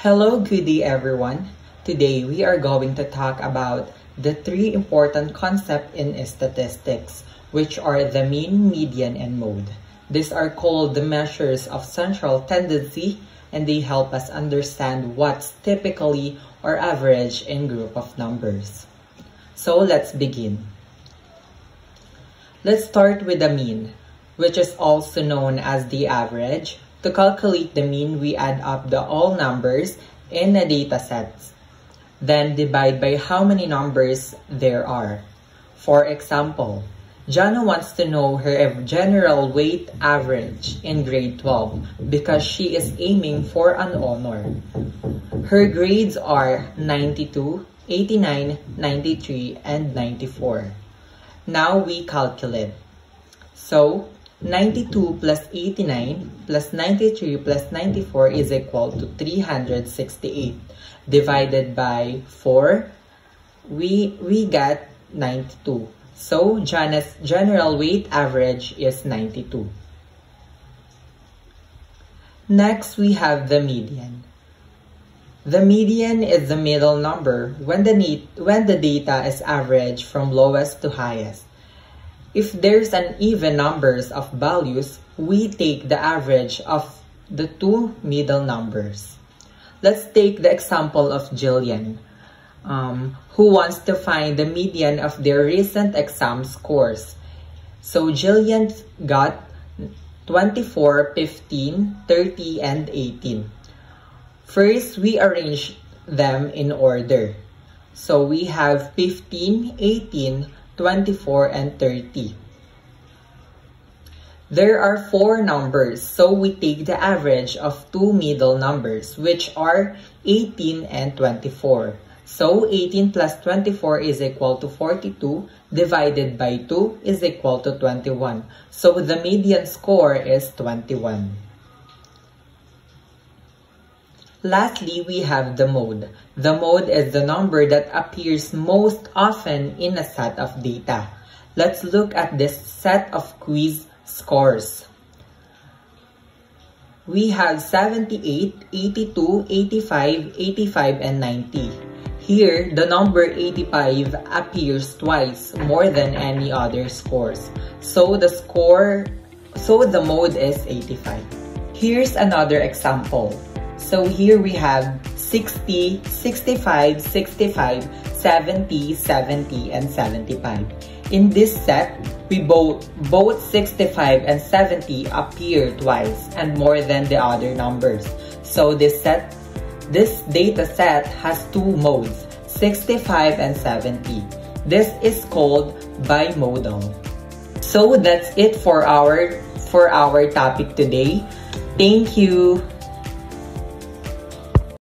Hello, good day everyone. Today we are going to talk about the three important concepts in statistics, which are the mean, median, and mode. These are called the measures of central tendency, and they help us understand what's typically or average in group of numbers. So let's begin. Let's start with the mean, which is also known as the average. To calculate the mean, we add up the all numbers in a data set, then divide by how many numbers there are. For example, Jana wants to know her general weight average in grade 12 because she is aiming for an honor. Her grades are 92, 89, 93, and 94. Now we calculate. So, 92 plus 89 plus 93 plus 94 is equal to 368. Divided by 4, we got 92. So, Jana's general weight average is 92. Next, we have the median. The median is the middle number when the data is averaged from lowest to highest. If there's an even numbers of values, we take the average of the two middle numbers. Let's take the example of Jillian, who wants to find the median of their recent exam scores. So Jillian got 24, 15, 30, and 18. First, we arrange them in order. So we have 15, 18, 24, and 30. There are 4 numbers, so we take the average of two middle numbers, which are 18 and 24. So 18 plus 24 is equal to 42, divided by 2 is equal to 21. So the median score is 21. Lastly, we have the mode. The mode is the number that appears most often in a set of data. Let's look at this set of quiz scores. We have 78, 82, 85, 85, and 90. Here, the number 85 appears twice more than any other scores. So the mode is 85. Here's another example. So here we have 60, 65, 65, 70, 70, and 75. In this set, both 65 and 70 appear twice and more than the other numbers. So this data set has two modes, 65 and 70. This is called bimodal. So that's it for our topic today. Thank you.